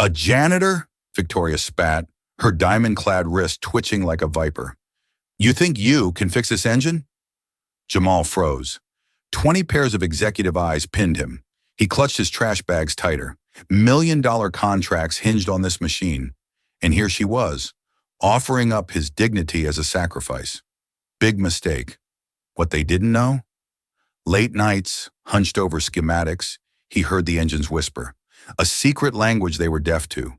A janitor? Victoria spat, her diamond-clad wrist twitching like a viper. You think you can fix this engine? Jamal froze. 20 pairs of executive eyes pinned him. He clutched his trash bags tighter. $1 million contracts hinged on this machine. And here she was, offering up his dignity as a sacrifice. Big mistake. What they didn't know? Late nights, hunched over schematics, he heard the engines whisper, a secret language they were deaf to.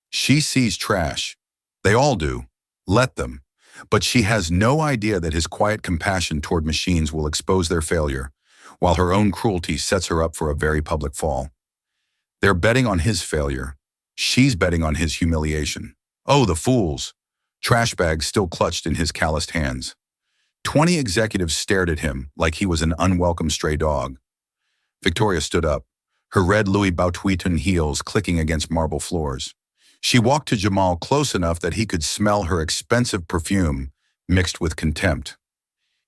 She sees trash. They all do. Let them. But she has no idea that his quiet compassion toward machines will expose their failure, while her own cruelty sets her up for a very public fall. They're betting on his failure. She's betting on his humiliation. Oh, the fools! Trash bags still clutched in his calloused hands. 20 executives stared at him like he was an unwelcome stray dog. Victoria stood up, her red Louis Vuitton heels clicking against marble floors. She walked to Jamal close enough that he could smell her expensive perfume mixed with contempt.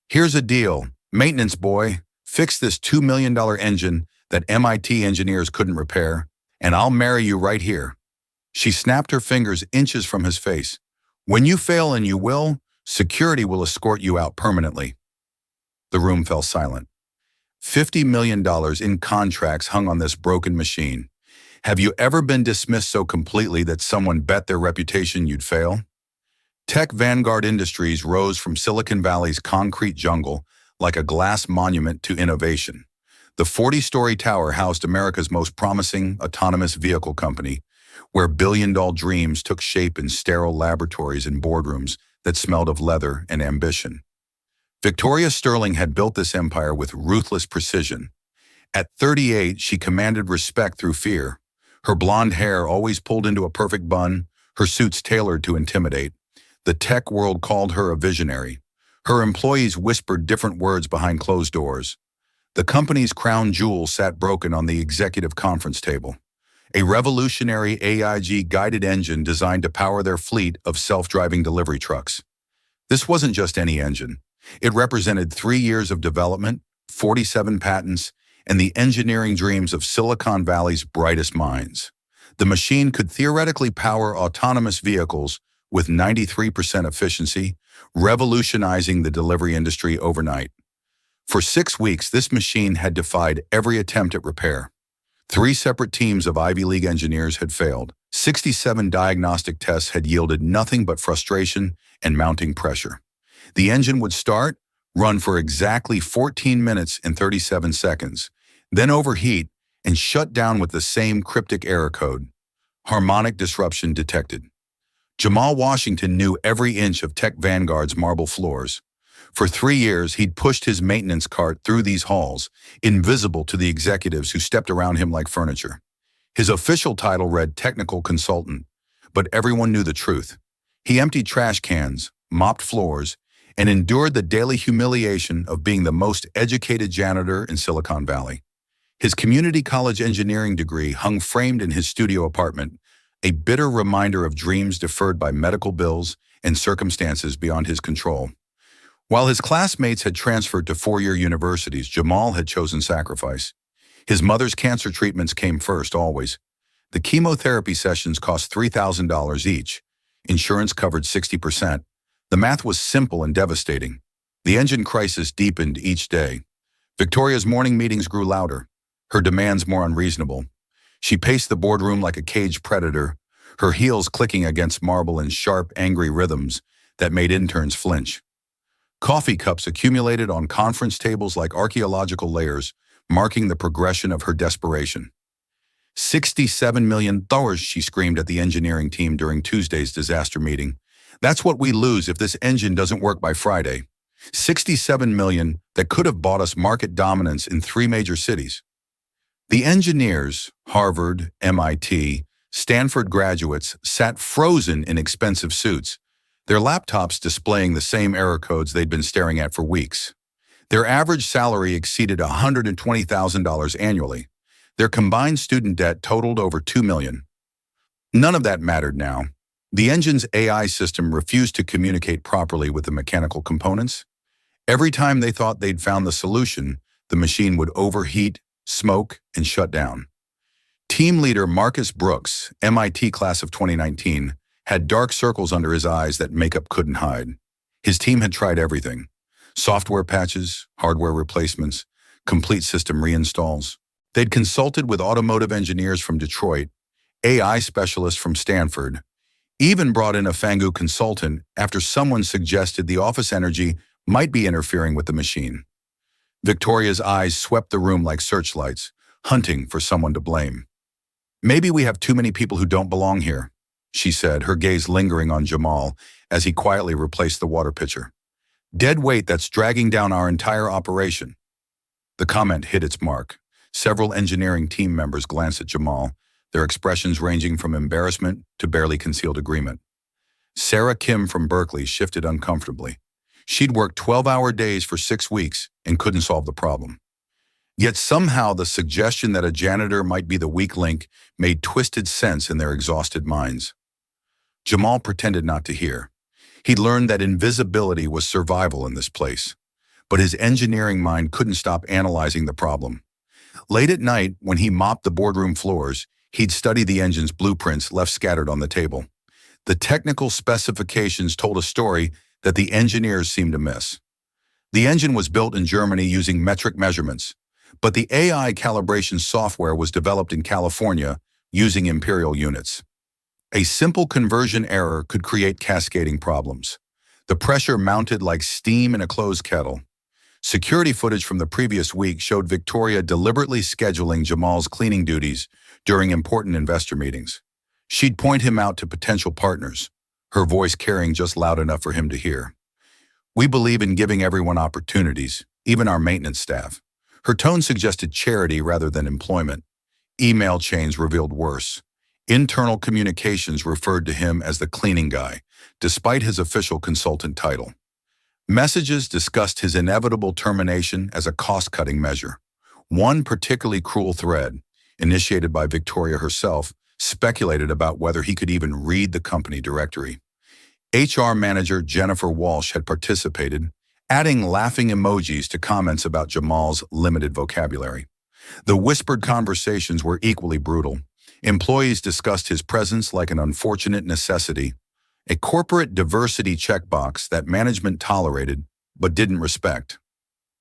Here's a deal, maintenance boy. Fix this $2 million engine that MIT engineers couldn't repair, and I'll marry you right here. She snapped her fingers inches from his face. When you fail, and you will, security will escort you out permanently. The room fell silent. $50 million in contracts hung on this broken machine. Have you ever been dismissed so completely that someone bet their reputation you'd fail? Tech Vanguard Industries rose from Silicon Valley's concrete jungle like a glass monument to innovation. The 40-story tower housed America's most promising autonomous vehicle company, where billion-dollar dreams took shape in sterile laboratories and boardrooms that smelled of leather and ambition. Victoria Sterling had built this empire with ruthless precision. At 38, she commanded respect through fear. Her blonde hair always pulled into a perfect bun, her suits tailored to intimidate. The tech world called her a visionary. Her employees whispered different words behind closed doors. The company's crown jewel sat broken on the executive conference table. A revolutionary AIG-guided engine designed to power their fleet of self-driving delivery trucks. This wasn't just any engine. It represented 3 years of development, 47 patents, and the engineering dreams of Silicon Valley's brightest minds. The machine could theoretically power autonomous vehicles with 93% efficiency, revolutionizing the delivery industry overnight. For 6 weeks, this machine had defied every attempt at repair. 3 separate teams of Ivy League engineers had failed. 67 diagnostic tests had yielded nothing but frustration and mounting pressure. The engine would start, run for exactly 14 minutes and 37 seconds, then overheat and shut down with the same cryptic error code. Harmonic disruption detected. Jamal Washington knew every inch of Tech Vanguard's marble floors. For 3 years, he'd pushed his maintenance cart through these halls, invisible to the executives who stepped around him like furniture. His official title read technical consultant, but everyone knew the truth. He emptied trash cans, mopped floors, and endured the daily humiliation of being the most educated janitor in Silicon Valley. His community college engineering degree hung framed in his studio apartment, a bitter reminder of dreams deferred by medical bills and circumstances beyond his control. While his classmates had transferred to 4-year universities, Jamal had chosen sacrifice. His mother's cancer treatments came first, always. The chemotherapy sessions cost $3,000 each. Insurance covered 60%. The math was simple and devastating. The engine crisis deepened each day. Victoria's morning meetings grew louder, her demands more unreasonable. She paced the boardroom like a caged predator, her heels clicking against marble in sharp, angry rhythms that made interns flinch. Coffee cups accumulated on conference tables like archaeological layers, marking the progression of her desperation. $67 million, she screamed at the engineering team during Tuesday's disaster meeting. That's what we lose if this engine doesn't work by Friday. $67 million that could have bought us market dominance in 3 major cities. The engineers, Harvard, MIT, Stanford graduates, sat frozen in expensive suits, their laptops displaying the same error codes they'd been staring at for weeks. Their average salary exceeded $120,000 annually. Their combined student debt totaled over $2 million. None of that mattered now. The engine's AI system refused to communicate properly with the mechanical components. Every time they thought they'd found the solution, the machine would overheat, smoke, and shut down. Team leader Marcus Brooks, MIT class of 2019, had dark circles under his eyes that makeup couldn't hide. His team had tried everything: software patches, hardware replacements, complete system reinstalls. They'd consulted with automotive engineers from Detroit, AI specialists from Stanford, even brought in a Fangu consultant after someone suggested the office energy might be interfering with the machine. Victoria's eyes swept the room like searchlights, hunting for someone to blame. "Maybe we have too many people who don't belong here," she said, her gaze lingering on Jamal as he quietly replaced the water pitcher. "Dead weight that's dragging down our entire operation." The comment hit its mark. Several engineering team members glanced at Jamal, their expressions ranging from embarrassment to barely concealed agreement. Sarah Kim from Berkeley shifted uncomfortably. She'd worked 12-hour days for 6 weeks and couldn't solve the problem. Yet somehow the suggestion that a janitor might be the weak link made twisted sense in their exhausted minds. Jamal pretended not to hear. He'd learned that invisibility was survival in this place, but his engineering mind couldn't stop analyzing the problem. Late at night, when he mopped the boardroom floors, he'd study the engine's blueprints left scattered on the table. The technical specifications told a story that the engineers seemed to miss. The engine was built in Germany using metric measurements, but the AI calibration software was developed in California using imperial units. A simple conversion error could create cascading problems. The pressure mounted like steam in a closed kettle. Security footage from the previous week showed Victoria deliberately scheduling Jamal's cleaning duties during important investor meetings. She'd point him out to potential partners, her voice carrying just loud enough for him to hear. "We believe in giving everyone opportunities, even our maintenance staff." Her tone suggested charity rather than employment. Email chains revealed worse. Internal communications referred to him as the cleaning guy, despite his official consultant title. Messages discussed his inevitable termination as a cost-cutting measure. One particularly cruel thread, initiated by Victoria herself, speculated about whether he could even read the company directory. HR manager Jennifer Walsh had participated, adding laughing emojis to comments about Jamal's limited vocabulary. The whispered conversations were equally brutal. Employees discussed his presence like an unfortunate necessity, a corporate diversity checkbox that management tolerated but didn't respect.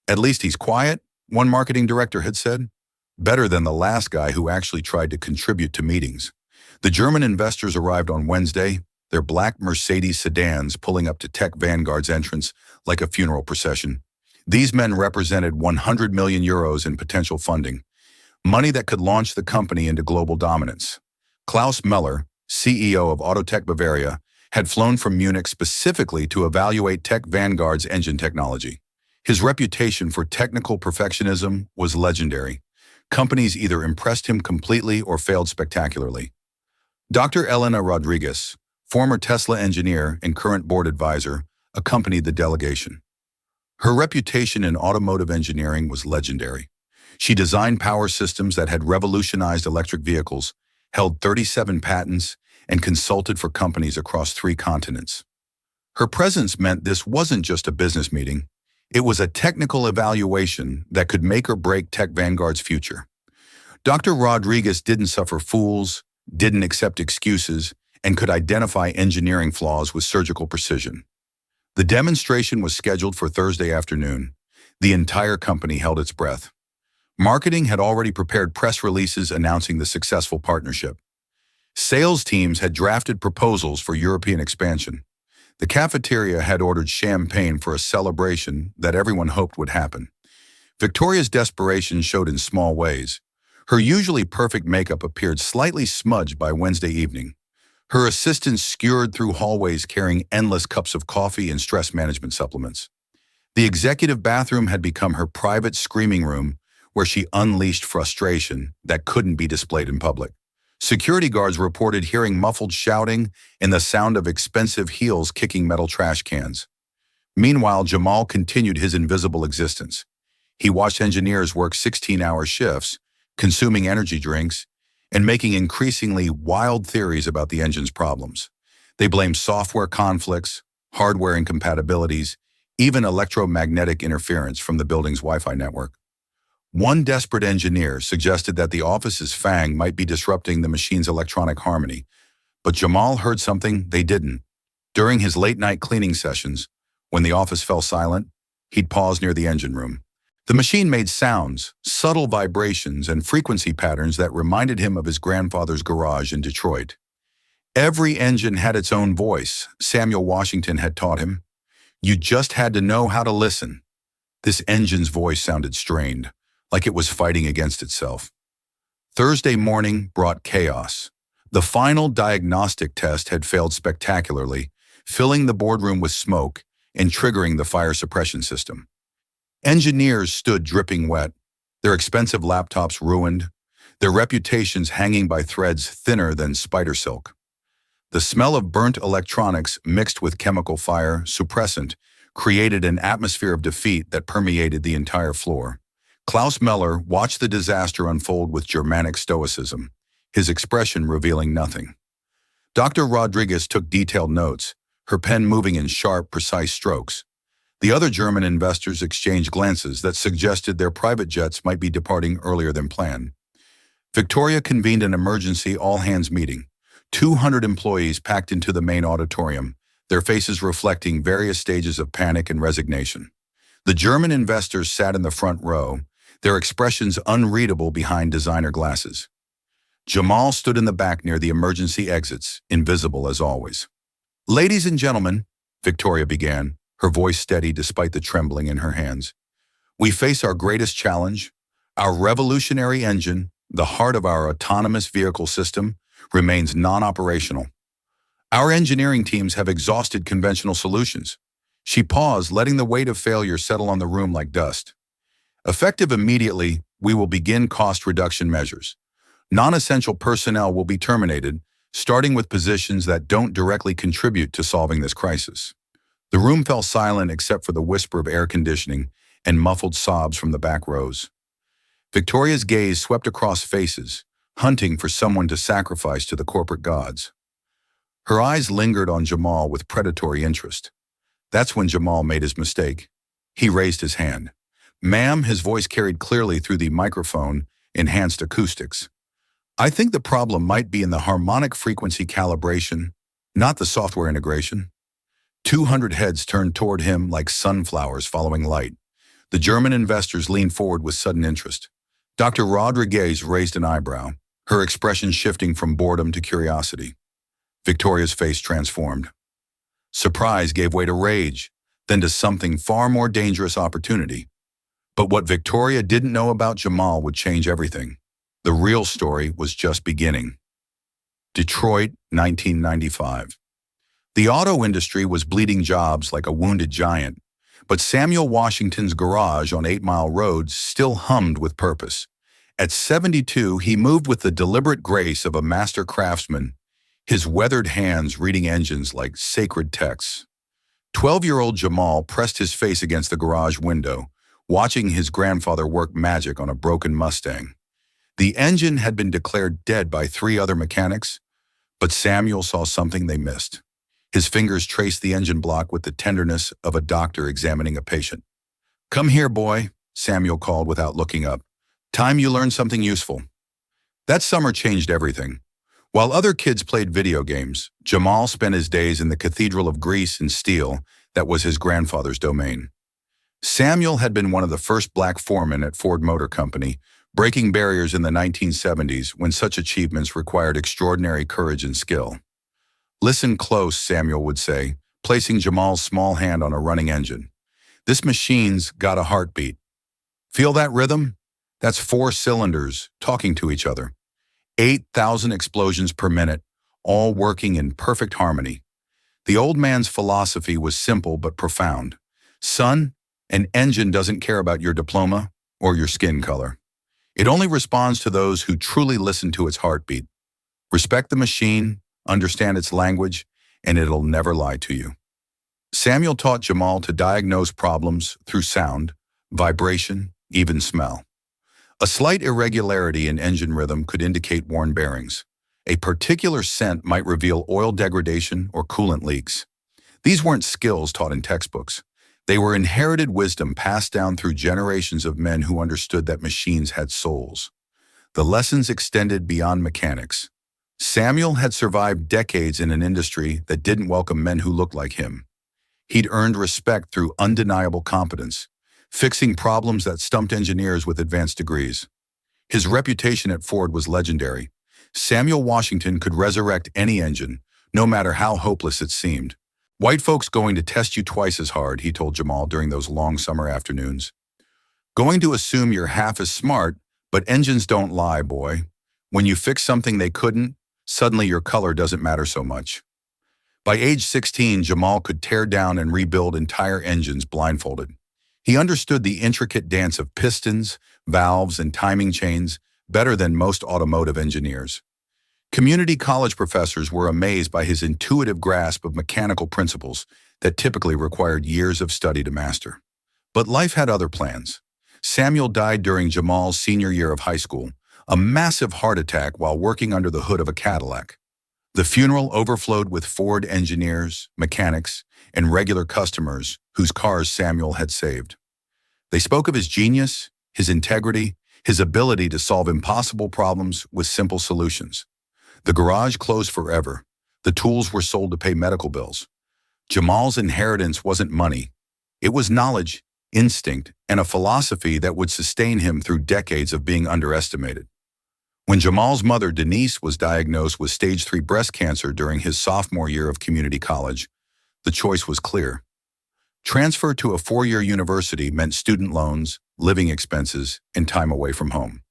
"At least he's quiet," one marketing director had said. "Better than the last guy who actually tried to contribute to meetings." The German investors arrived on Wednesday, their black Mercedes sedans pulling up to Tech Vanguard's entrance like a funeral procession. These men represented 100 million euros in potential funding, money that could launch the company into global dominance. Klaus Meller, CEO of Autotech Bavaria, had flown from Munich specifically to evaluate Tech Vanguard's engine technology. His reputation for technical perfectionism was legendary. Companies either impressed him completely or failed spectacularly. Dr. Elena Rodriguez, former Tesla engineer and current board advisor, accompanied the delegation. Her reputation in automotive engineering was legendary. She designed power systems that had revolutionized electric vehicles, held 37 patents, and consulted for companies across 3 continents. Her presence meant this wasn't just a business meeting. It was a technical evaluation that could make or break Tech Vanguard's future. Dr. Rodriguez didn't suffer fools, didn't accept excuses, and could identify engineering flaws with surgical precision. The demonstration was scheduled for Thursday afternoon. The entire company held its breath. Marketing had already prepared press releases announcing the successful partnership. Sales teams had drafted proposals for European expansion. The cafeteria had ordered champagne for a celebration that everyone hoped would happen. Victoria's desperation showed in small ways. Her usually perfect makeup appeared slightly smudged by Wednesday evening. Her assistants scoured through hallways carrying endless cups of coffee and stress management supplements. The executive bathroom had become her private screaming room where she unleashed frustration that couldn't be displayed in public. Security guards reported hearing muffled shouting and the sound of expensive heels kicking metal trash cans. Meanwhile, Jamal continued his invisible existence. He watched engineers work 16-hour shifts, consuming energy drinks, and making increasingly wild theories about the engine's problems. They blamed software conflicts, hardware incompatibilities, even electromagnetic interference from the building's Wi-Fi network. One desperate engineer suggested that the office's fang might be disrupting the machine's electronic harmony, but Jamal heard something they didn't. During his late-night cleaning sessions, when the office fell silent, he'd pause near the engine room. The machine made sounds, subtle vibrations, and frequency patterns that reminded him of his grandfather's garage in Detroit. Every engine had its own voice, Samuel Washington had taught him. You just had to know how to listen. This engine's voice sounded strained, like it was fighting against itself. Thursday morning brought chaos. The final diagnostic test had failed spectacularly, filling the boardroom with smoke and triggering the fire suppression system. Engineers stood dripping wet, their expensive laptops ruined, their reputations hanging by threads thinner than spider silk. The smell of burnt electronics mixed with chemical fire suppressant created an atmosphere of defeat that permeated the entire floor. Klaus Meller watched the disaster unfold with Germanic stoicism, his expression revealing nothing. Dr. Rodriguez took detailed notes, her pen moving in sharp, precise strokes. The other German investors exchanged glances that suggested their private jets might be departing earlier than planned. Victoria convened an emergency all-hands meeting. 200 employees packed into the main auditorium, their faces reflecting various stages of panic and resignation. The German investors sat in the front row, their expressions unreadable behind designer glasses. Jamal stood in the back near the emergency exits, invisible as always. "Ladies and gentlemen," Victoria began, her voice steady despite the trembling in her hands. "We face our greatest challenge. Our revolutionary engine, the heart of our autonomous vehicle system, remains non-operational. Our engineering teams have exhausted conventional solutions." She paused, letting the weight of failure settle on the room like dust. "Effective immediately, we will begin cost reduction measures. Non-essential personnel will be terminated, starting with positions that don't directly contribute to solving this crisis." The room fell silent except for the whisper of air conditioning and muffled sobs from the back rows. Victoria's gaze swept across faces, hunting for someone to sacrifice to the corporate gods. Her eyes lingered on Jamal with predatory interest. That's when Jamal made his mistake. He raised his hand. "Ma'am," his voice carried clearly through the microphone-enhanced acoustics. "I think the problem might be in the harmonic frequency calibration, not the software integration." 200 heads turned toward him like sunflowers following light. The German investors leaned forward with sudden interest. Dr. Rodriguez raised an eyebrow, her expression shifting from boredom to curiosity. Victoria's face transformed. Surprise gave way to rage, then to something far more dangerous: opportunity. But what Victoria didn't know about Jamal would change everything. The real story was just beginning. Detroit, 1995. The auto industry was bleeding jobs like a wounded giant, but Samuel Washington's garage on 8 Mile Road still hummed with purpose. At 72, he moved with the deliberate grace of a master craftsman, his weathered hands reading engines like sacred texts. 12-year-old Jamal pressed his face against the garage window, watching his grandfather work magic on a broken Mustang. The engine had been declared dead by 3 other mechanics, but Samuel saw something they missed. His fingers traced the engine block with the tenderness of a doctor examining a patient. "Come here, boy," Samuel called without looking up. "Time you learned something useful." That summer changed everything. While other kids played video games, Jamal spent his days in the cathedral of grease and steel that was his grandfather's domain. Samuel had been one of the first black foremen at Ford Motor Company, breaking barriers in the 1970s when such achievements required extraordinary courage and skill. "Listen close," Samuel would say, placing Jamal's small hand on a running engine. "This machine's got a heartbeat. Feel that rhythm? That's 4 cylinders talking to each other. 8,000 explosions per minute, all working in perfect harmony." The old man's philosophy was simple but profound. "Son, an engine doesn't care about your diploma or your skin color. It only responds to those who truly listen to its heartbeat. Respect the machine, understand its language, and it'll never lie to you." Samuel taught Jamal to diagnose problems through sound, vibration, even smell. A slight irregularity in engine rhythm could indicate worn bearings. A particular scent might reveal oil degradation or coolant leaks. These weren't skills taught in textbooks. They were inherited wisdom passed down through generations of men who understood that machines had souls. The lessons extended beyond mechanics. Samuel had survived decades in an industry that didn't welcome men who looked like him. He'd earned respect through undeniable competence, fixing problems that stumped engineers with advanced degrees. His reputation at Ford was legendary. Samuel Washington could resurrect any engine, no matter how hopeless it seemed. "White folks going to test you twice as hard," he told Jamal during those long summer afternoons. "Going to assume you're half as smart, but engines don't lie, boy. When you fix something they couldn't, suddenly your color doesn't matter so much." By age 16, Jamal could tear down and rebuild entire engines blindfolded. He understood the intricate dance of pistons, valves, and timing chains better than most automotive engineers. Community college professors were amazed by his intuitive grasp of mechanical principles that typically required years of study to master. But life had other plans. Samuel died during Jamal's senior year of high school, a massive heart attack while working under the hood of a Cadillac. The funeral overflowed with Ford engineers, mechanics, and regular customers whose cars Samuel had saved. They spoke of his genius, his integrity, his ability to solve impossible problems with simple solutions. The garage closed forever. The tools were sold to pay medical bills. Jamal's inheritance wasn't money. It was knowledge, instinct, and a philosophy that would sustain him through decades of being underestimated. When Jamal's mother, Denise, was diagnosed with stage 3 breast cancer during his sophomore year of community college, the choice was clear. Transfer to a 4-year university meant student loans, living expenses, and time away from home.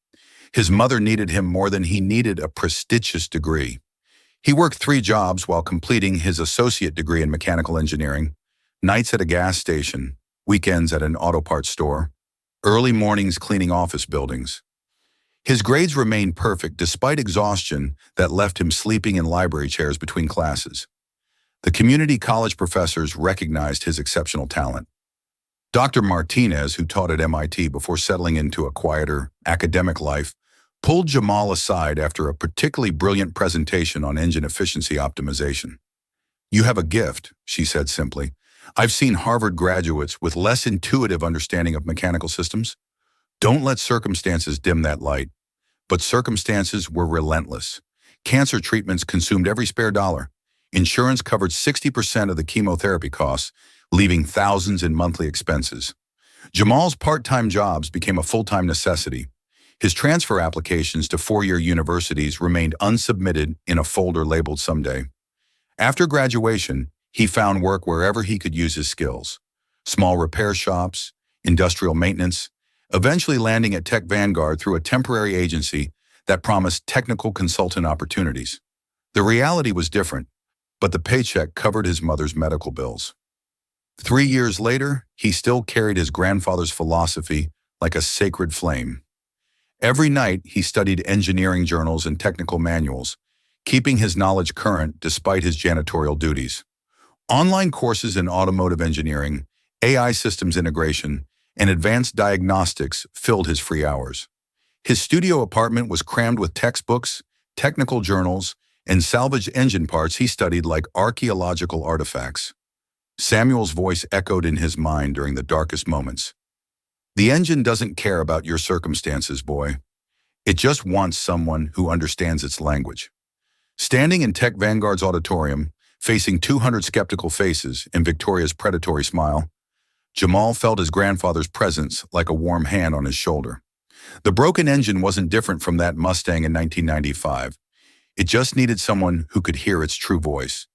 His mother needed him more than he needed a prestigious degree. He worked 3 jobs while completing his associate degree in mechanical engineering, nights at a gas station, weekends at an auto parts store, early mornings cleaning office buildings. His grades remained perfect despite exhaustion that left him sleeping in library chairs between classes. The community college professors recognized his exceptional talent. Dr. Martinez, who taught at MIT before settling into a quieter, academic life, pulled Jamal aside after a particularly brilliant presentation on engine efficiency optimization. "You have a gift," she said simply. "I've seen Harvard graduates with less intuitive understanding of mechanical systems. Don't let circumstances dim that light." But circumstances were relentless. Cancer treatments consumed every spare dollar. Insurance covered 60% of the chemotherapy costs, leaving thousands in monthly expenses. Jamal's part-time jobs became a full-time necessity. His transfer applications to 4-year universities remained unsubmitted in a folder labeled "Someday." After graduation, he found work wherever he could use his skills. Small repair shops, industrial maintenance, eventually landing at Tech Vanguard through a temporary agency that promised technical consultant opportunities. The reality was different, but the paycheck covered his mother's medical bills. 3 years later, he still carried his grandfather's philosophy like a sacred flame. Every night, he studied engineering journals and technical manuals, keeping his knowledge current despite his janitorial duties. Online courses in automotive engineering, AI systems integration, and advanced diagnostics filled his free hours. His studio apartment was crammed with textbooks, technical journals, and salvaged engine parts he studied like archaeological artifacts. Samuel's voice echoed in his mind during the darkest moments. "The engine doesn't care about your circumstances, boy. It just wants someone who understands its language." Standing in Tech Vanguard's auditorium, facing 200 skeptical faces and Victoria's predatory smile, Jamal felt his grandfather's presence like a warm hand on his shoulder. The broken engine wasn't different from that Mustang in 1995. It just needed someone who could hear its true voice.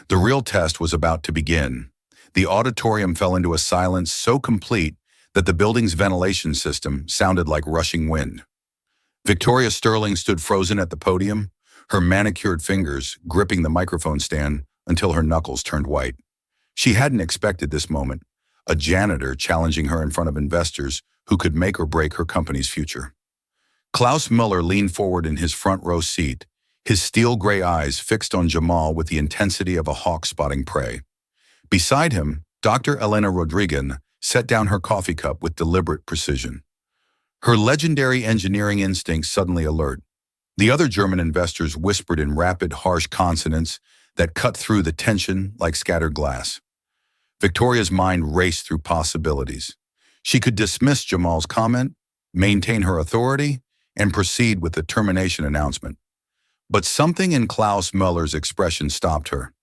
The real test was about to begin. The auditorium fell into a silence so complete that the building's ventilation system sounded like rushing wind. Victoria Sterling stood frozen at the podium, her manicured fingers gripping the microphone stand until her knuckles turned white. She hadn't expected this moment. A janitor challenging her in front of investors who could make or break her company's future. Klaus Muller leaned forward in his front row seat, his steel gray eyes fixed on Jamal with the intensity of a hawk spotting prey. Beside him, Dr. Elena Rodriguez set down her coffee cup with deliberate precision. Her legendary engineering instincts suddenly alert. The other German investors whispered in rapid, harsh consonants that cut through the tension like scattered glass. Victoria's mind raced through possibilities. She could dismiss Jamal's comment, maintain her authority, and proceed with the termination announcement. But something in Klaus Muller's expression stopped her.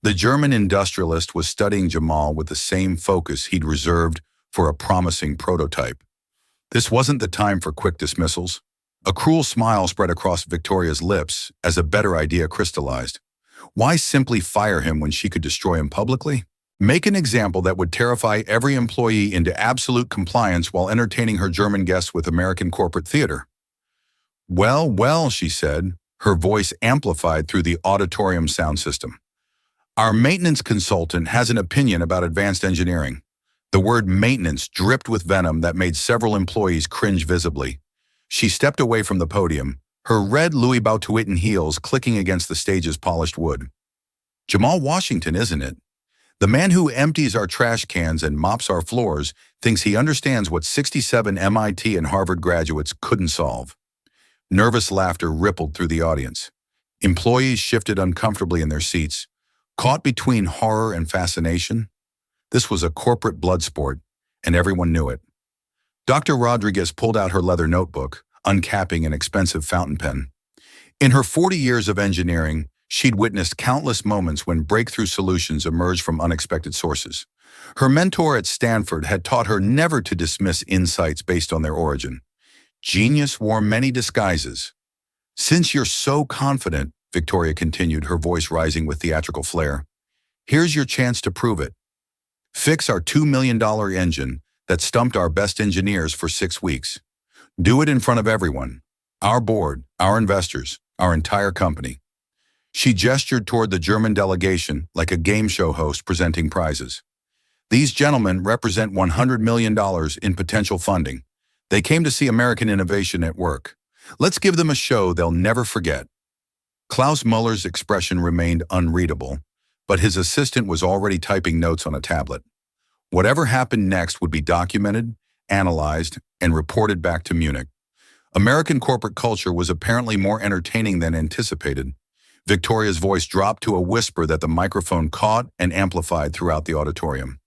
The German industrialist was studying Jamal with the same focus he'd reserved for a promising prototype. This wasn't the time for quick dismissals. A cruel smile spread across Victoria's lips as a better idea crystallized. Why simply fire him when she could destroy him publicly? Make an example that would terrify every employee into absolute compliance while entertaining her German guests with American corporate theater. Well, well, she said, her voice amplified through the auditorium sound system. Our maintenance consultant has an opinion about advanced engineering. The word maintenance dripped with venom that made several employees cringe visibly. She stepped away from the podium, her red Louis Vuitton heels clicking against the stage's polished wood. Jamal Washington, isn't it? The man who empties our trash cans and mops our floors thinks he understands what 67 MIT and Harvard graduates couldn't solve. Nervous laughter rippled through the audience. Employees shifted uncomfortably in their seats, caught between horror and fascination. This was a corporate blood sport, and everyone knew it. Dr. Rodriguez pulled out her leather notebook, uncapping an expensive fountain pen. In her 40 years of engineering, she'd witnessed countless moments when breakthrough solutions emerged from unexpected sources. Her mentor at Stanford had taught her never to dismiss insights based on their origin. Genius wore many disguises. Since you're so confident, Victoria continued, her voice rising with theatrical flair, here's your chance to prove it. Fix our $2 million engine that stumped our best engineers for 6 weeks. Do it in front of everyone. Our board, our investors, our entire company. She gestured toward the German delegation like a game show host presenting prizes. These gentlemen represent $100 million in potential funding. They came to see American innovation at work. Let's give them a show they'll never forget. Klaus Muller's expression remained unreadable, but his assistant was already typing notes on a tablet. Whatever happened next would be documented, analyzed, and reported back to Munich. American corporate culture was apparently more entertaining than anticipated. Victoria's voice dropped to a whisper that the microphone caught and amplified throughout the auditorium.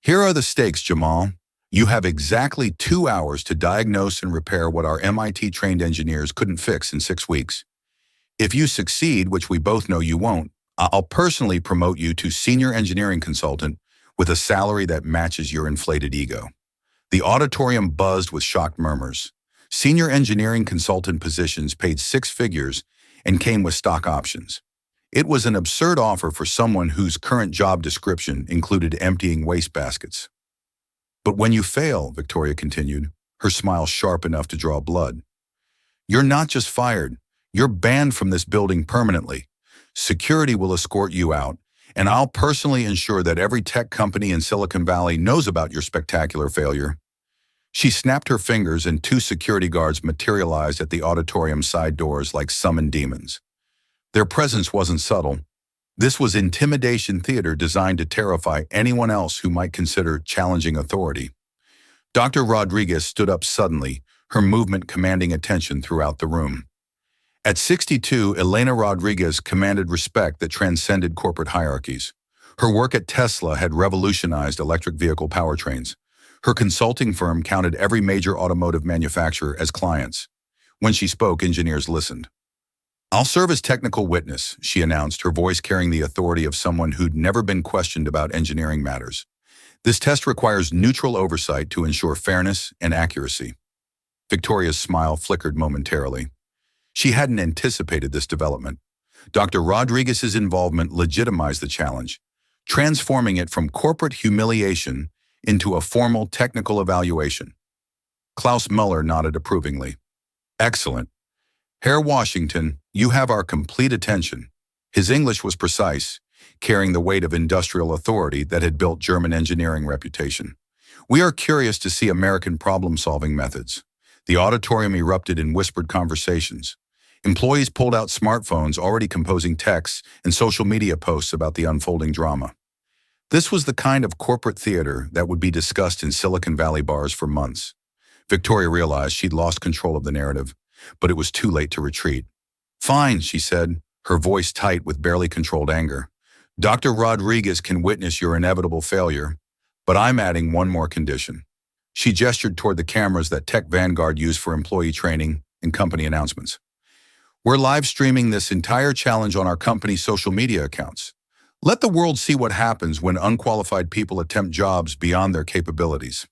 Here are the stakes, Jamal. You have exactly 2 hours to diagnose and repair what our MIT-trained engineers couldn't fix in 6 weeks. If you succeed, which we both know you won't, I'll personally promote you to senior engineering consultant with a salary that matches your inflated ego. The auditorium buzzed with shocked murmurs. Senior engineering consultant positions paid 6 figures and came with stock options. It was an absurd offer for someone whose current job description included emptying wastebaskets. But when you fail, Victoria continued, her smile sharp enough to draw blood, you're not just fired, you're banned from this building permanently. Security will escort you out, and I'll personally ensure that every tech company in Silicon Valley knows about your spectacular failure. She snapped her fingers and 2 security guards materialized at the auditorium side doors like summoned demons. Their presence wasn't subtle. This was intimidation theater designed to terrify anyone else who might consider challenging authority. Dr. Rodriguez stood up suddenly, her movement commanding attention throughout the room. At 62, Elena Rodriguez commanded respect that transcended corporate hierarchies. Her work at Tesla had revolutionized electric vehicle powertrains. Her consulting firm counted every major automotive manufacturer as clients. When she spoke, engineers listened. I'll serve as technical witness, she announced, her voice carrying the authority of someone who'd never been questioned about engineering matters. This test requires neutral oversight to ensure fairness and accuracy. Victoria's smile flickered momentarily. She hadn't anticipated this development. Dr. Rodriguez's involvement legitimized the challenge, transforming it from corporate humiliation into a formal technical evaluation. Klaus Muller nodded approvingly. Excellent. Herr Washington, you have our complete attention. His English was precise, carrying the weight of industrial authority that had built German engineering reputation. We are curious to see American problem-solving methods. The auditorium erupted in whispered conversations. Employees pulled out smartphones, already composing texts and social media posts about the unfolding drama. This was the kind of corporate theater that would be discussed in Silicon Valley bars for months. Victoria realized she'd lost control of the narrative, but it was too late to retreat. Fine, she said, her voice tight with barely controlled anger. Dr. Rodriguez can witness your inevitable failure, but I'm adding one more condition. She gestured toward the cameras that Tech Vanguard used for employee training and company announcements. We're live streaming this entire challenge on our company's social media accounts. Let the world see what happens when unqualified people attempt jobs beyond their capabilities.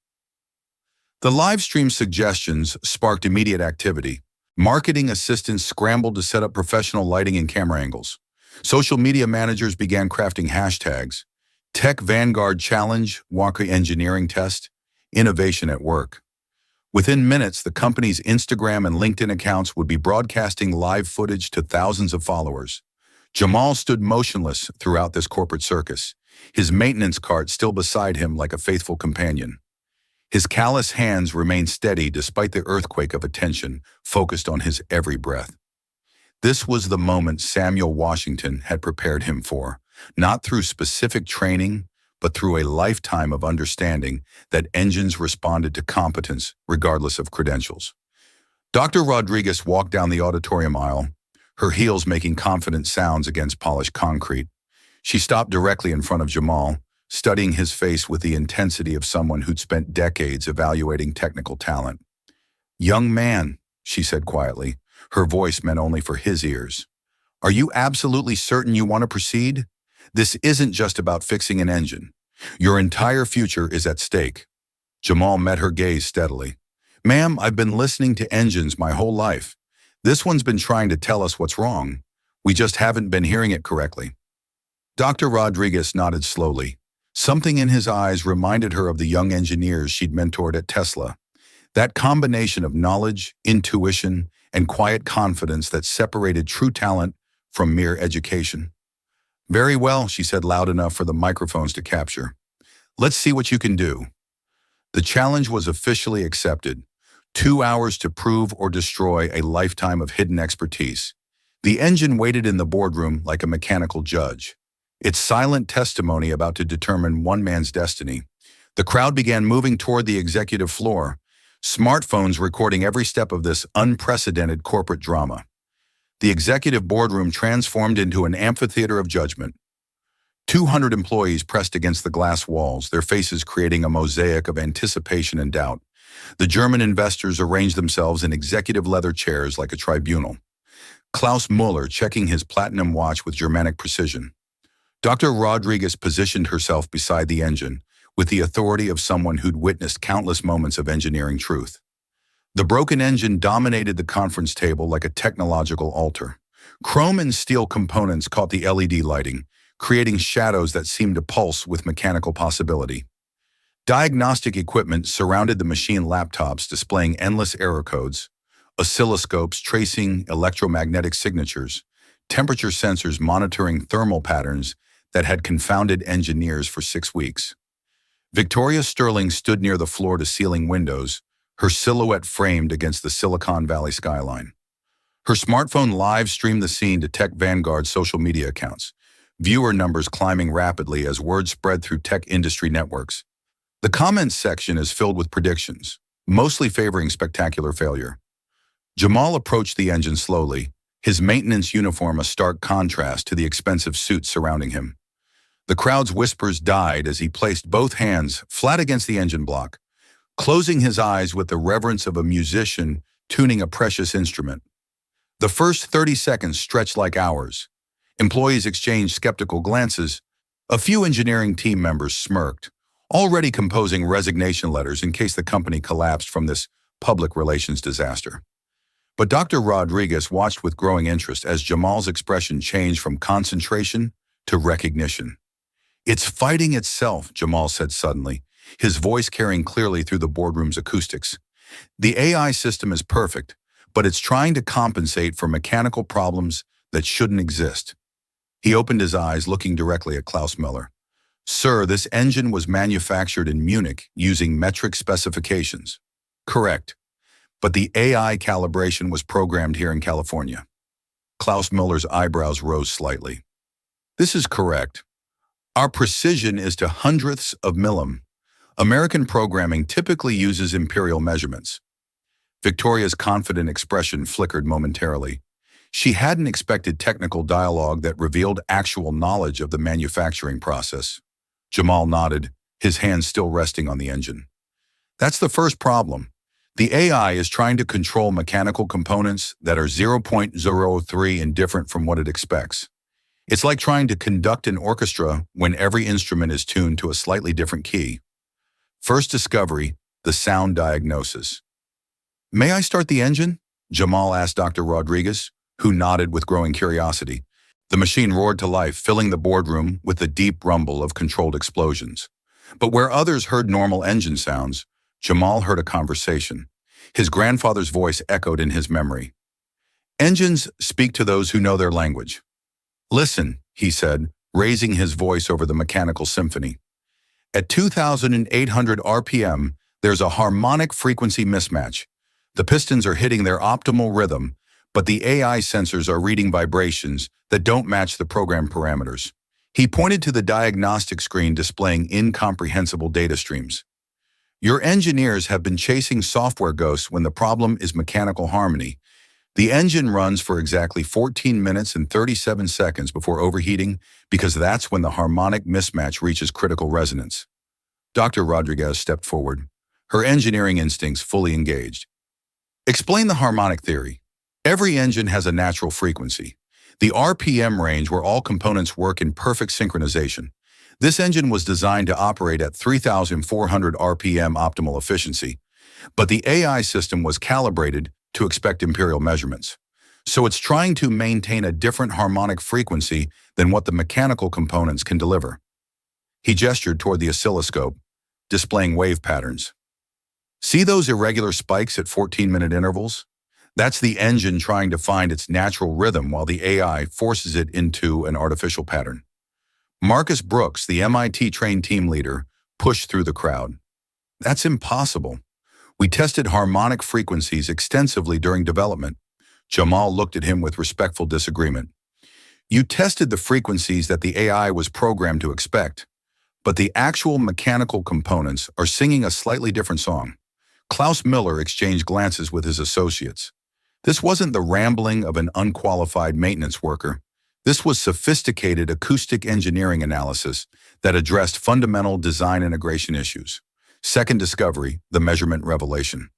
The live stream suggestions sparked immediate activity. Marketing assistants scrambled to set up professional lighting and camera angles. Social media managers began crafting hashtags. Tech Vanguard Challenge, Walker Engineering Test, Innovation at Work. Within minutes, the company's Instagram and LinkedIn accounts would be broadcasting live footage to thousands of followers. Jamal stood motionless throughout this corporate circus, his maintenance cart still beside him like a faithful companion. His callous hands remained steady despite the earthquake of attention focused on his every breath. This was the moment Samuel Washington had prepared him for, not through specific training, but through a lifetime of understanding that engines responded to competence regardless of credentials. Dr. Rodriguez walked down the auditorium aisle, her heels making confident sounds against polished concrete. She stopped directly in front of Jamal, studying his face with the intensity of someone who'd spent decades evaluating technical talent. "Young man," she said quietly, her voice meant only for his ears. "Are you absolutely certain you want to proceed? This isn't just about fixing an engine. Your entire future is at stake." Jamal met her gaze steadily. "Ma'am, I've been listening to engines my whole life. This one's been trying to tell us what's wrong. We just haven't been hearing it correctly." Dr. Rodriguez nodded slowly. Something in his eyes reminded her of the young engineers she'd mentored at Tesla. That combination of knowledge, intuition, and quiet confidence that separated true talent from mere education. "Very well," she said loud enough for the microphones to capture. "Let's see what you can do." The challenge was officially accepted. 2 hours to prove or destroy a lifetime of hidden expertise. The engine waited in the boardroom like a mechanical judge, its silent testimony about to determine one man's destiny. The crowd began moving toward the executive floor, smartphones recording every step of this unprecedented corporate drama. The executive boardroom transformed into an amphitheater of judgment. 200 employees pressed against the glass walls, their faces creating a mosaic of anticipation and doubt. The German investors arranged themselves in executive leather chairs like a tribunal. Klaus Muller checking his platinum watch with Germanic precision. Dr. Rodriguez positioned herself beside the engine, with the authority of someone who'd witnessed countless moments of engineering truth. The broken engine dominated the conference table like a technological altar. Chrome and steel components caught the LED lighting, creating shadows that seemed to pulse with mechanical possibility. Diagnostic equipment surrounded the machine, laptops displaying endless error codes, oscilloscopes tracing electromagnetic signatures, temperature sensors monitoring thermal patterns that had confounded engineers for 6 weeks. Victoria Sterling stood near the floor-to-ceiling windows, her silhouette framed against the Silicon Valley skyline. Her smartphone live-streamed the scene to Tech Vanguard's social media accounts, viewer numbers climbing rapidly as word spread through tech industry networks. The comments section is filled with predictions, mostly favoring spectacular failure. Jamal approached the engine slowly, his maintenance uniform a stark contrast to the expensive suit surrounding him. The crowd's whispers died as he placed both hands flat against the engine block, closing his eyes with the reverence of a musician tuning a precious instrument. The first 30 seconds stretched like hours. Employees exchanged skeptical glances. A few engineering team members smirked, already composing resignation letters in case the company collapsed from this public relations disaster. But Dr. Rodriguez watched with growing interest as Jamal's expression changed from concentration to recognition. "It's fighting itself," Jamal said suddenly, his voice carrying clearly through the boardroom's acoustics. "The AI system is perfect, but it's trying to compensate for mechanical problems that shouldn't exist." He opened his eyes, looking directly at Klaus Muller. "Sir, this engine was manufactured in Munich using metric specifications." "Correct. But the AI calibration was programmed here in California." Klaus Muller's eyebrows rose slightly. "This is correct. Our precision is to hundredths of millim. American programming typically uses imperial measurements." Victoria's confident expression flickered momentarily. She hadn't expected technical dialogue that revealed actual knowledge of the manufacturing process. Jamal nodded, his hands still resting on the engine. That's the first problem. The AI is trying to control mechanical components that are 0.03 indifferent from what it expects. It's like trying to conduct an orchestra when every instrument is tuned to a slightly different key. First discovery, the sound diagnosis. May I start the engine? Jamal asked Dr. Rodriguez, who nodded with growing curiosity. The machine roared to life, filling the boardroom with the deep rumble of controlled explosions. But where others heard normal engine sounds, Jamal heard a conversation. His grandfather's voice echoed in his memory. Engines speak to those who know their language. Listen, he said, raising his voice over the mechanical symphony. At 2,800 RPM, there's a harmonic frequency mismatch. The pistons are hitting their optimal rhythm, but the AI sensors are reading vibrations that don't match the program parameters. He pointed to the diagnostic screen displaying incomprehensible data streams. Your engineers have been chasing software ghosts when the problem is mechanical harmony. The engine runs for exactly 14 minutes and 37 seconds before overheating because that's when the harmonic mismatch reaches critical resonance. Dr. Rodriguez stepped forward, her engineering instincts fully engaged. Explain the harmonic theory. Every engine has a natural frequency, the RPM range where all components work in perfect synchronization. This engine was designed to operate at 3,400 RPM optimal efficiency, but the AI system was calibrated to expect imperial measurements. So it's trying to maintain a different harmonic frequency than what the mechanical components can deliver. He gestured toward the oscilloscope, displaying wave patterns. See those irregular spikes at 14-minute intervals? That's the engine trying to find its natural rhythm while the AI forces it into an artificial pattern. Marcus Brooks, the MIT-trained team leader, pushed through the crowd. That's impossible. We tested harmonic frequencies extensively during development. Jamal looked at him with respectful disagreement. You tested the frequencies that the AI was programmed to expect, but the actual mechanical components are singing a slightly different song. Klaus Miller exchanged glances with his associates. This wasn't the rambling of an unqualified maintenance worker. This was sophisticated acoustic engineering analysis that addressed fundamental design integration issues. Second discovery, the measurement revelation.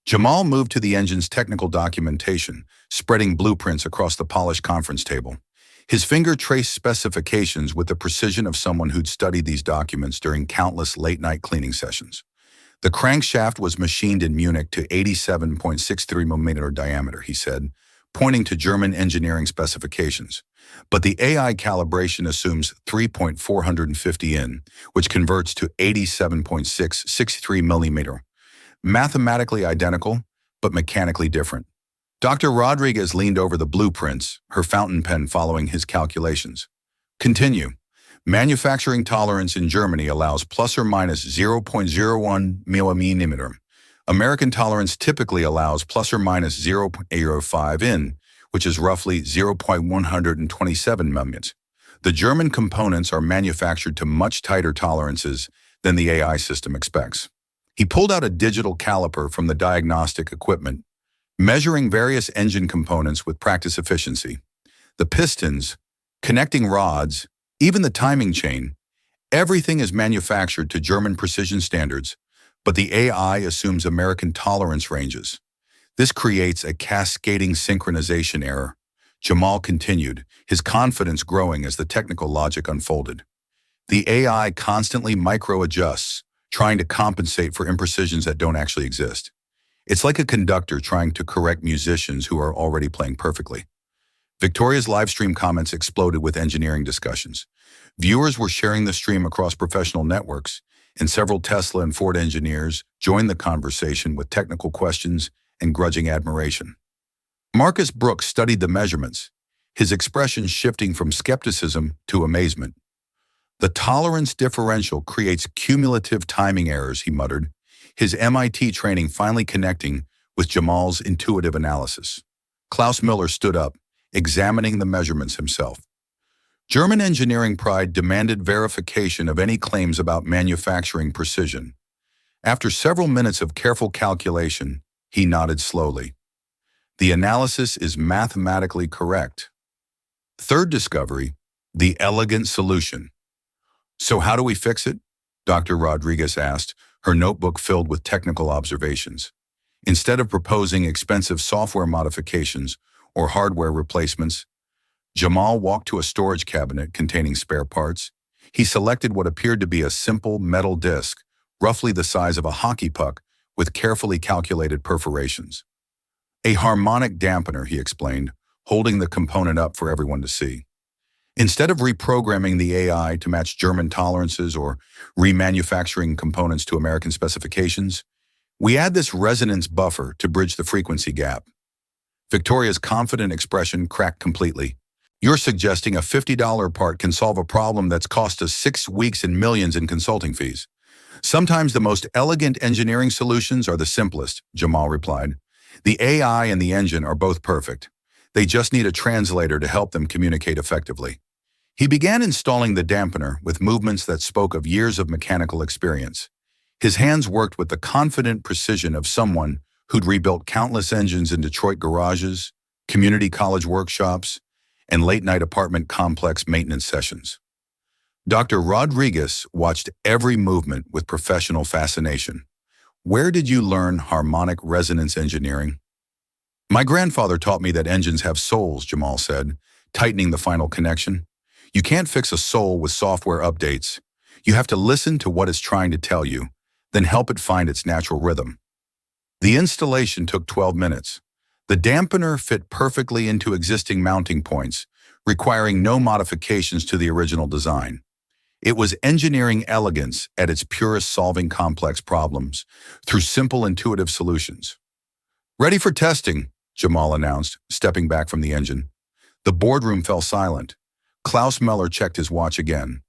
Jamal moved to the engine's technical documentation, spreading blueprints across the polished conference table. His finger traced specifications with the precision of someone who'd studied these documents during countless late-night cleaning sessions. The crankshaft was machined in Munich to 87.63 mm diameter, he said, pointing to German engineering specifications. But the AI calibration assumes 3.450 in, which converts to 87.663 mm. Mathematically identical, but mechanically different. Dr. Rodriguez leaned over the blueprints, her fountain pen following his calculations. Continue. Manufacturing tolerance in Germany allows plus or minus 0.01 mm. American tolerance typically allows plus or minus 0.05 in, which is roughly 0.127 mm. The German components are manufactured to much tighter tolerances than the AI system expects. He pulled out a digital caliper from the diagnostic equipment, measuring various engine components with practice efficiency. The pistons, connecting rods, even the timing chain, everything is manufactured to German precision standards, but the AI assumes American tolerance ranges. This creates a cascading synchronization error. Jamal continued, his confidence growing as the technical logic unfolded. The AI constantly micro-adjusts, trying to compensate for imprecisions that don't actually exist. It's like a conductor trying to correct musicians who are already playing perfectly. Victoria's live stream comments exploded with engineering discussions. Viewers were sharing the stream across professional networks, and several Tesla and Ford engineers joined the conversation with technical questions and grudging admiration. Marcus Brooks studied the measurements, his expression shifting from skepticism to amazement. The tolerance differential creates cumulative timing errors, he muttered, his MIT training finally connecting with Jamal's intuitive analysis. Klaus Miller stood up, examining the measurements himself. German engineering pride demanded verification of any claims about manufacturing precision. After several minutes of careful calculation, he nodded slowly. The analysis is mathematically correct. Third discovery, the elegant solution. So how do we fix it? Dr. Rodriguez asked, her notebook filled with technical observations. Instead of proposing expensive software modifications or hardware replacements, Jamal walked to a storage cabinet containing spare parts. He selected what appeared to be a simple metal disc, roughly the size of a hockey puck, with carefully calculated perforations. A harmonic dampener, he explained, holding the component up for everyone to see. Instead of reprogramming the AI to match German tolerances or remanufacturing components to American specifications, we add this resonance buffer to bridge the frequency gap. Victoria's confident expression cracked completely. You're suggesting a $50 part can solve a problem that's cost us 6 weeks and millions in consulting fees. Sometimes the most elegant engineering solutions are the simplest, Jamal replied. The AI and the engine are both perfect. They just need a translator to help them communicate effectively. He began installing the dampener with movements that spoke of years of mechanical experience. His hands worked with the confident precision of someone who'd rebuilt countless engines in Detroit garages, community college workshops, and late-night apartment complex maintenance sessions. Dr. Rodriguez watched every movement with professional fascination. Where did you learn harmonic resonance engineering? My grandfather taught me that engines have souls, Jamal said, tightening the final connection. You can't fix a soul with software updates. You have to listen to what it's trying to tell you, then help it find its natural rhythm. The installation took 12 minutes. The dampener fit perfectly into existing mounting points, requiring no modifications to the original design. It was engineering elegance at its purest, solving complex problems through simple, intuitive solutions. Ready for testing, Jamal announced, stepping back from the engine. The boardroom fell silent. Klaus Meller checked his watch again.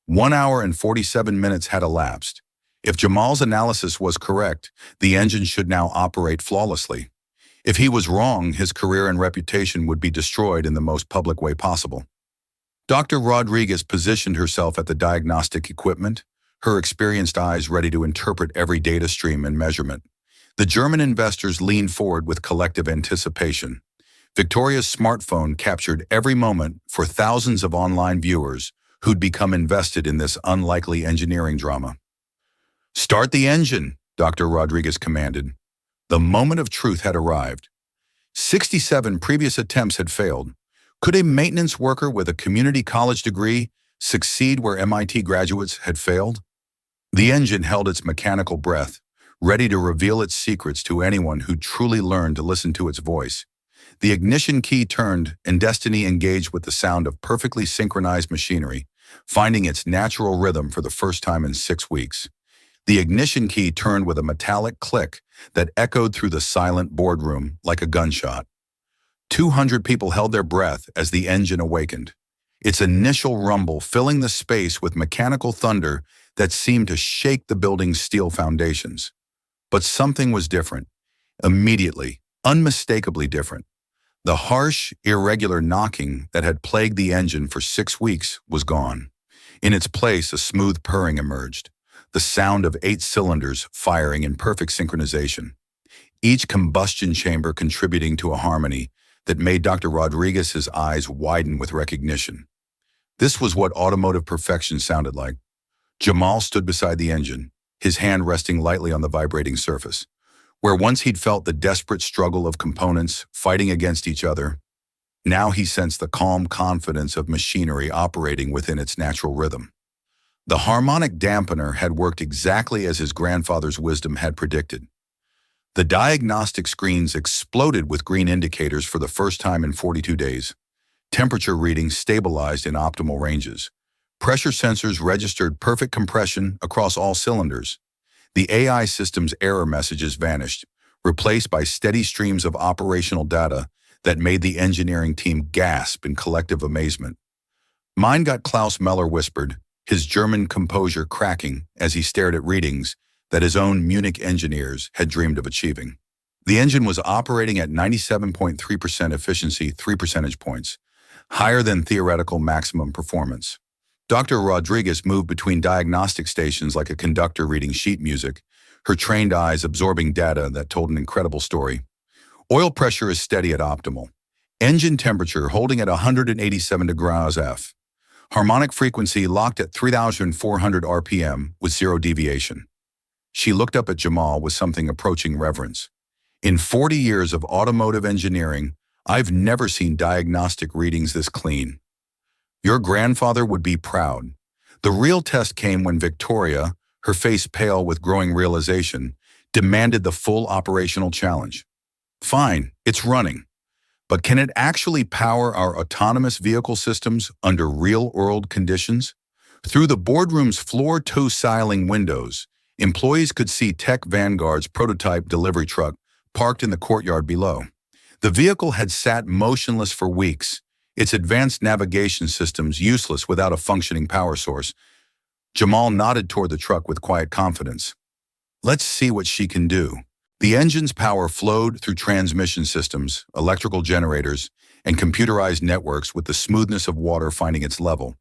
1 hour and 47 minutes had elapsed. If Jamal's analysis was correct, the engine should now operate flawlessly. If he was wrong, his career and reputation would be destroyed in the most public way possible. Dr. Rodriguez positioned herself at the diagnostic equipment, her experienced eyes ready to interpret every data stream and measurement. The German investors leaned forward with collective anticipation. Victoria's smartphone captured every moment for thousands of online viewers who'd become invested in this unlikely engineering drama. "Start the engine," Dr. Rodriguez commanded. The moment of truth had arrived. 67 previous attempts had failed. Could a maintenance worker with a community college degree succeed where MIT graduates had failed? The engine held its mechanical breath, ready to reveal its secrets to anyone who truly learned to listen to its voice. The ignition key turned, and destiny engaged with the sound of perfectly synchronized machinery, finding its natural rhythm for the first time in 6 weeks. The ignition key turned with a metallic click that echoed through the silent boardroom like a gunshot. 200 people held their breath as the engine awakened, its initial rumble filling the space with mechanical thunder that seemed to shake the building's steel foundations. But something was different, immediately, unmistakably different. The harsh, irregular knocking that had plagued the engine for 6 weeks was gone. In its place, a smooth purring emerged, the sound of 8 cylinders firing in perfect synchronization, each combustion chamber contributing to a harmony that made Dr. Rodriguez's eyes widen with recognition. This was what automotive perfection sounded like. Jamal stood beside the engine, his hand resting lightly on the vibrating surface. Where once he'd felt the desperate struggle of components fighting against each other, now he sensed the calm confidence of machinery operating within its natural rhythm. The harmonic dampener had worked exactly as his grandfather's wisdom had predicted. The diagnostic screens exploded with green indicators for the first time in 42 days. Temperature readings stabilized in optimal ranges. Pressure sensors registered perfect compression across all cylinders. The AI system's error messages vanished, replaced by steady streams of operational data that made the engineering team gasp in collective amazement. "Mein Gott," Klaus Meller whispered, his German composure cracking as he stared at readings that his own Munich engineers had dreamed of achieving. The engine was operating at 97.3% efficiency, 3 percentage points, higher than theoretical maximum performance. Dr. Rodriguez moved between diagnostic stations like a conductor reading sheet music, her trained eyes absorbing data that told an incredible story. Oil pressure is steady at optimal. Engine temperature holding at 187 degrees F. Harmonic frequency locked at 3,400 RPM with zero deviation. She looked up at Jamal with something approaching reverence. In 40 years of automotive engineering, I've never seen diagnostic readings this clean. Your grandfather would be proud. The real test came when Victoria, her face pale with growing realization, demanded the full operational challenge. Fine, it's running. But can it actually power our autonomous vehicle systems under real-world conditions? Through the boardroom's floor-to-ceiling windows, employees could see Tech Vanguard's prototype delivery truck parked in the courtyard below. The vehicle had sat motionless for weeks, its advanced navigation systems useless without a functioning power source. Jamal nodded toward the truck with quiet confidence. Let's see what she can do. The engine's power flowed through transmission systems, electrical generators, and computerized networks with the smoothness of water finding its level.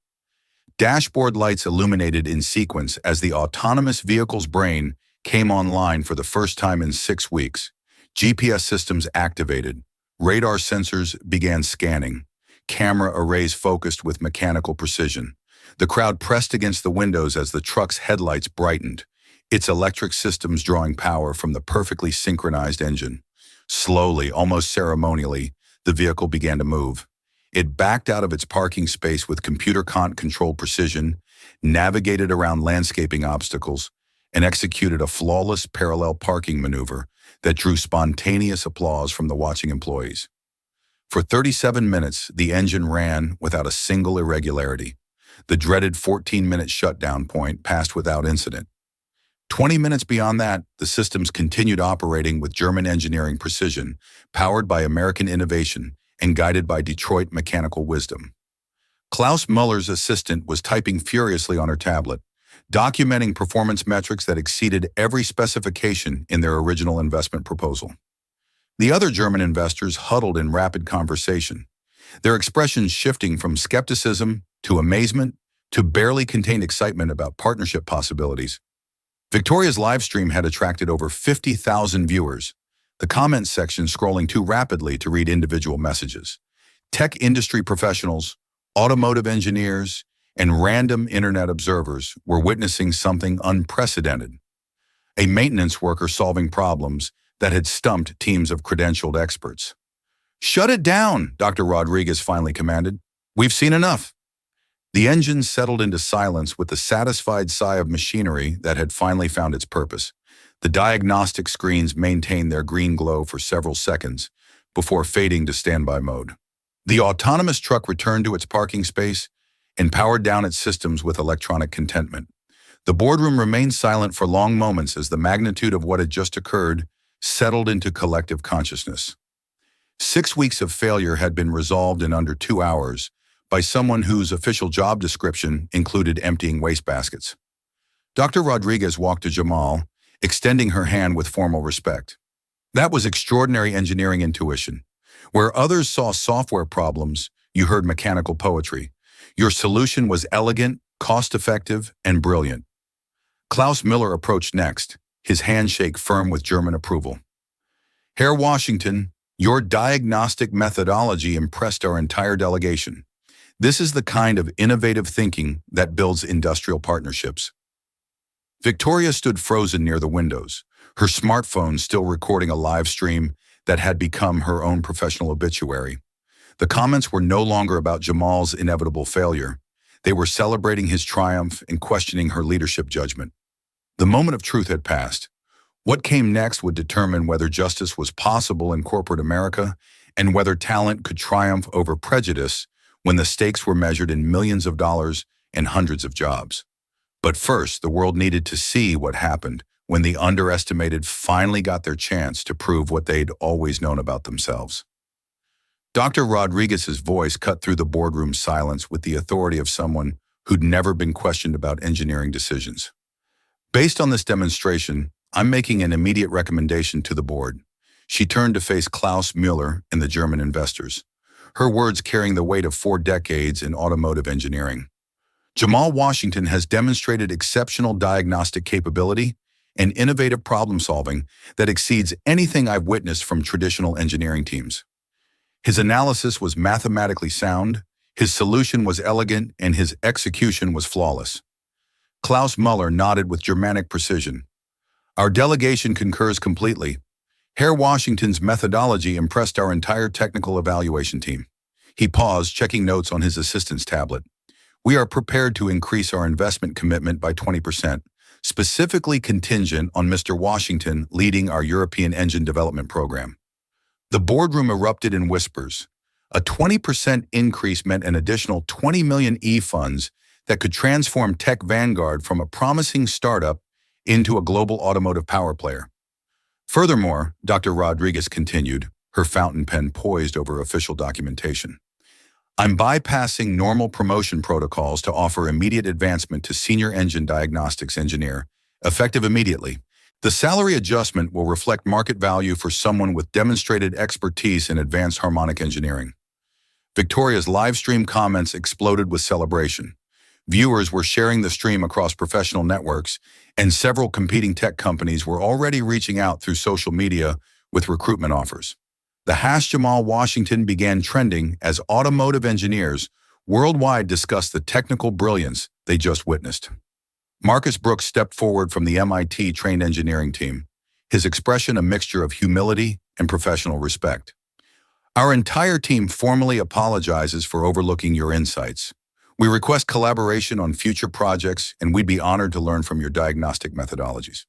Dashboard lights illuminated in sequence as the autonomous vehicle's brain came online for the first time in 6 weeks. GPS systems activated. Radar sensors began scanning. Camera arrays focused with mechanical precision. The crowd pressed against the windows as the truck's headlights brightened, its electric systems drawing power from the perfectly synchronized engine. Slowly, almost ceremonially, the vehicle began to move. It backed out of its parking space with computer-controlled precision, navigated around landscaping obstacles, and executed a flawless parallel parking maneuver that drew spontaneous applause from the watching employees. For 37 minutes, the engine ran without a single irregularity. The dreaded 14-minute shutdown point passed without incident. 20 minutes beyond that, the systems continued operating with German engineering precision, powered by American innovation, and guided by Detroit mechanical wisdom. Klaus Muller's assistant was typing furiously on her tablet, documenting performance metrics that exceeded every specification in their original investment proposal. The other German investors huddled in rapid conversation, their expressions shifting from skepticism to amazement to barely contained excitement about partnership possibilities. Victoria's live stream had attracted over 50,000 viewers, the comments section scrolling too rapidly to read individual messages. Tech industry professionals, automotive engineers, and random internet observers were witnessing something unprecedented. A maintenance worker solving problems that had stumped teams of credentialed experts. "Shut it down," Dr. Rodriguez finally commanded. "We've seen enough." The engine settled into silence with the satisfied sigh of machinery that had finally found its purpose. The diagnostic screens maintained their green glow for several seconds before fading to standby mode. The autonomous truck returned to its parking space and powered down its systems with electronic contentment. The boardroom remained silent for long moments as the magnitude of what had just occurred settled into collective consciousness. 6 weeks of failure had been resolved in under 2 hours by someone whose official job description included emptying wastebaskets. Dr. Rodriguez walked to Jamal, extending her hand with formal respect. That was extraordinary engineering intuition. Where others saw software problems, you heard mechanical poetry. Your solution was elegant, cost-effective, and brilliant. Klaus Miller approached next, his handshake firm with German approval. Herr Washington, your diagnostic methodology impressed our entire delegation. This is the kind of innovative thinking that builds industrial partnerships. Victoria stood frozen near the windows, her smartphone still recording a live stream that had become her own professional obituary. The comments were no longer about Jamal's inevitable failure. They were celebrating his triumph and questioning her leadership judgment. The moment of truth had passed. What came next would determine whether justice was possible in corporate America and whether talent could triumph over prejudice when the stakes were measured in millions of dollars and hundreds of jobs. But first, the world needed to see what happened when the underestimated finally got their chance to prove what they'd always known about themselves. Dr. Rodriguez's voice cut through the boardroom silence with the authority of someone who'd never been questioned about engineering decisions. Based on this demonstration, I'm making an immediate recommendation to the board. She turned to face Klaus Müller and the German investors, her words carrying the weight of 4 decades in automotive engineering. Jamal Washington has demonstrated exceptional diagnostic capability, and innovative problem-solving that exceeds anything I've witnessed from traditional engineering teams. His analysis was mathematically sound, his solution was elegant, and his execution was flawless. Klaus Muller nodded with Germanic precision. Our delegation concurs completely. Herr Washington's methodology impressed our entire technical evaluation team. He paused, checking notes on his assistant's tablet. We are prepared to increase our investment commitment by 20%, specifically contingent on Mr. Washington leading our European engine development program. The boardroom erupted in whispers. A 20% increase meant an additional 20 million funds that could transform Tech Vanguard from a promising startup into a global automotive power player. Furthermore, Dr. Rodriguez continued, her fountain pen poised over official documentation. I'm bypassing normal promotion protocols to offer immediate advancement to Senior Engine Diagnostics Engineer, effective immediately. The salary adjustment will reflect market value for someone with demonstrated expertise in advanced harmonic engineering. Victoria's live stream comments exploded with celebration. Viewers were sharing the stream across professional networks, and several competing tech companies were already reaching out through social media with recruitment offers. The #Jamal Washington began trending as automotive engineers worldwide discussed the technical brilliance they just witnessed. Marcus Brooks stepped forward from the MIT-trained engineering team, his expression a mixture of humility and professional respect. Our entire team formally apologizes for overlooking your insights. We request collaboration on future projects, and we'd be honored to learn from your diagnostic methodologies.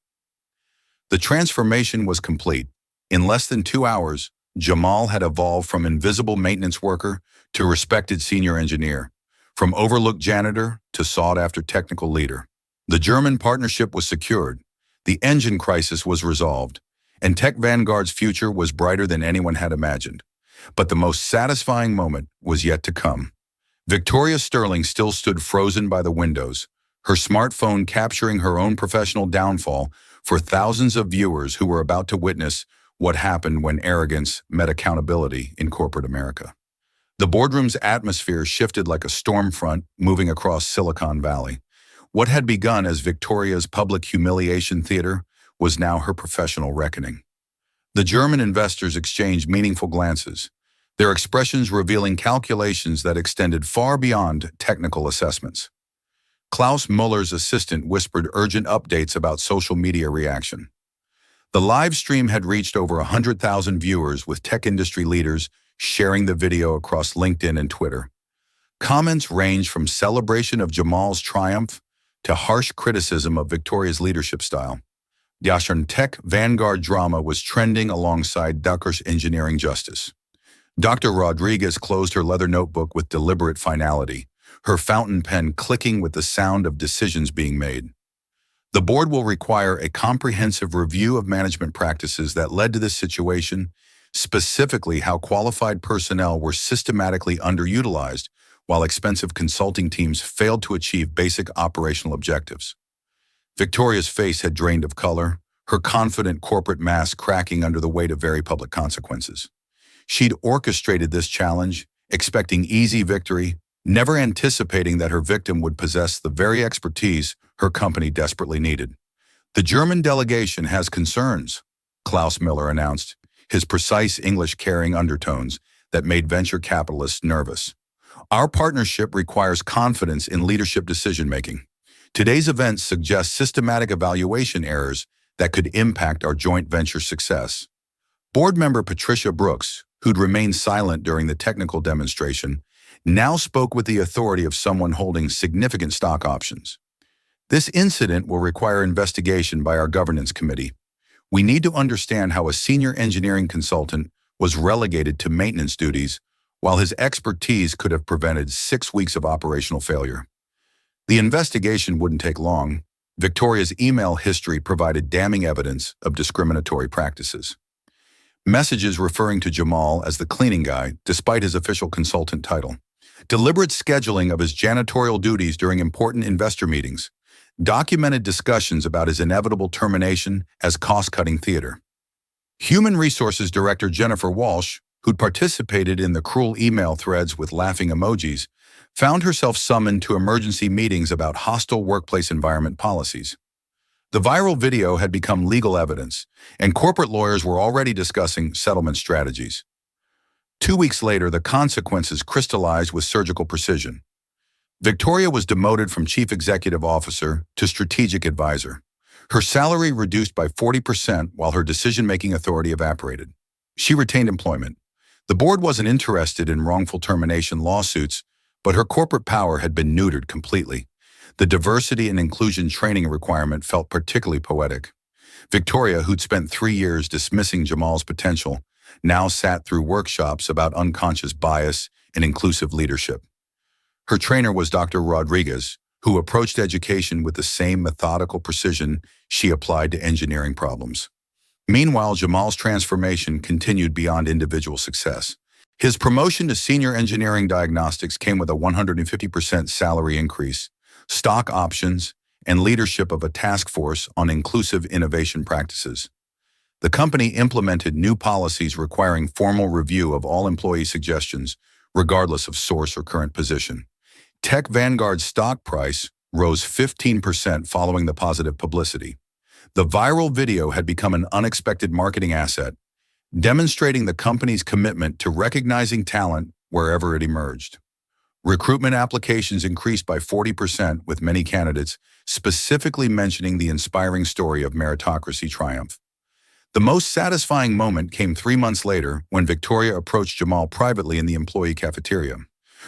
The transformation was complete. In less than 2 hours, Jamal had evolved from invisible maintenance worker to respected senior engineer, from overlooked janitor to sought-after technical leader. The German partnership was secured, the engine crisis was resolved, and Tech Vanguard's future was brighter than anyone had imagined. But the most satisfying moment was yet to come. Victoria Sterling still stood frozen by the windows, her smartphone capturing her own professional downfall for thousands of viewers who were about to witness what happened when arrogance met accountability in corporate America. The boardroom's atmosphere shifted like a storm front moving across Silicon Valley. What had begun as Victoria's public humiliation theater was now her professional reckoning. The German investors exchanged meaningful glances, their expressions revealing calculations that extended far beyond technical assessments. Klaus Muller's assistant whispered urgent updates about social media reaction. The live stream had reached over 100,000 viewers, with tech industry leaders sharing the video across LinkedIn and Twitter. Comments ranged from celebration of Jamal's triumph to harsh criticism of Victoria's leadership style. The Tech Vanguard drama was trending alongside Ducker's engineering justice. Dr. Rodriguez closed her leather notebook with deliberate finality, her fountain pen clicking with the sound of decisions being made. The board will require a comprehensive review of management practices that led to this situation, specifically how qualified personnel were systematically underutilized while expensive consulting teams failed to achieve basic operational objectives. Victoria's face had drained of color, her confident corporate mask cracking under the weight of very public consequences. She'd orchestrated this challenge, expecting easy victory, never anticipating that her victim would possess the very expertise her company desperately needed. The German delegation has concerns, Klaus Muller announced, his precise English carrying undertones that made venture capitalists nervous. Our partnership requires confidence in leadership decision-making. Today's events suggest systematic evaluation errors that could impact our joint venture success. Board member Patricia Brooks, who'd remained silent during the technical demonstration, now spoke with the authority of someone holding significant stock options. This incident will require investigation by our governance committee. We need to understand how a senior engineering consultant was relegated to maintenance duties while his expertise could have prevented 6 weeks of operational failure. The investigation wouldn't take long. Victoria's email history provided damning evidence of discriminatory practices. Messages referring to Jamal as the cleaning guy, despite his official consultant title. Deliberate scheduling of his janitorial duties during important investor meetings. Documented discussions about his inevitable termination as cost-cutting theater. Human Resources Director Jennifer Walsh, who'd participated in the cruel email threads with laughing emojis, found herself summoned to emergency meetings about hostile workplace environment policies. The viral video had become legal evidence, and corporate lawyers were already discussing settlement strategies. 2 weeks later, the consequences crystallized with surgical precision. Victoria was demoted from chief executive officer to strategic advisor. Her salary reduced by 40% while her decision-making authority evaporated. She retained employment. The board wasn't interested in wrongful termination lawsuits, but her corporate power had been neutered completely. The diversity and inclusion training requirement felt particularly poetic. Victoria, who'd spent 3 years dismissing Jamal's potential, now sat through workshops about unconscious bias and inclusive leadership. Her trainer was Dr. Rodriguez, who approached education with the same methodical precision she applied to engineering problems. Meanwhile, Jamal's transformation continued beyond individual success. His promotion to senior engineering diagnostics came with a 150% salary increase, stock options, and leadership of a task force on inclusive innovation practices. The company implemented new policies requiring formal review of all employee suggestions, regardless of source or current position. Tech Vanguard's stock price rose 15% following the positive publicity. The viral video had become an unexpected marketing asset, demonstrating the company's commitment to recognizing talent wherever it emerged. Recruitment applications increased by 40%, with many candidates specifically mentioning the inspiring story of meritocracy triumph. The most satisfying moment came 3 months later when Victoria approached Jamal privately in the employee cafeteria.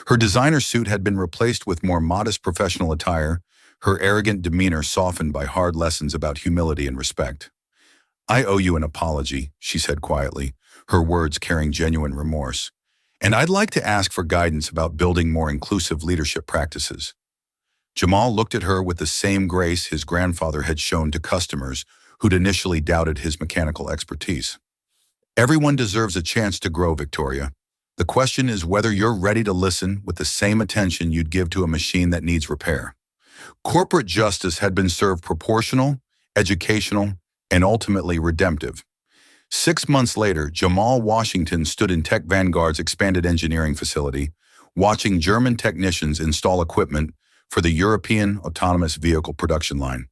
Her designer suit had been replaced with more modest professional attire, her arrogant demeanor softened by hard lessons about humility and respect. "I owe you an apology," she said quietly, her words carrying genuine remorse. "And I'd like to ask for guidance about building more inclusive leadership practices." Jamal looked at her with the same grace his grandfather had shown to customers who'd initially doubted his mechanical expertise. "Everyone deserves a chance to grow, Victoria. The question is whether you're ready to listen with the same attention you'd give to a machine that needs repair." Corporate justice had been served proportional, educational, and ultimately redemptive. 6 months later, Jamal Washington stood in Tech Vanguard's expanded engineering facility, watching German technicians install equipment for the European autonomous vehicle production line.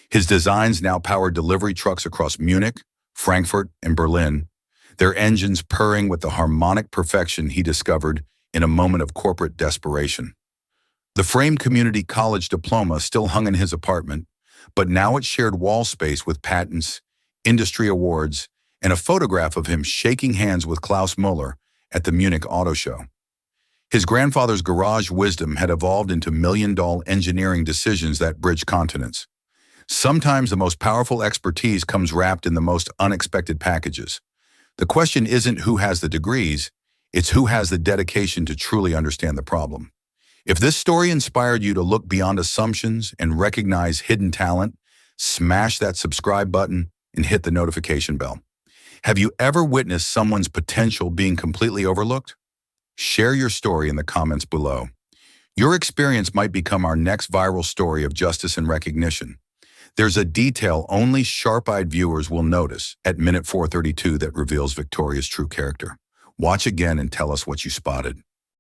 His designs now powered delivery trucks across Munich, Frankfurt, and Berlin, their engines purring with the harmonic perfection he discovered in a moment of corporate desperation. The framed community college diploma still hung in his apartment, but now it shared wall space with patents, industry awards, and a photograph of him shaking hands with Klaus Müller at the Munich Auto Show. His grandfather's garage wisdom had evolved into million-dollar engineering decisions that bridge continents. Sometimes the most powerful expertise comes wrapped in the most unexpected packages. The question isn't who has the degrees, it's who has the dedication to truly understand the problem. If this story inspired you to look beyond assumptions and recognize hidden talent, smash that subscribe button and hit the notification bell. Have you ever witnessed someone's potential being completely overlooked? Share your story in the comments below. Your experience might become our next viral story of justice and recognition. There's a detail only sharp-eyed viewers will notice at minute 432 that reveals Victoria's true character. Watch again and tell us what you spotted.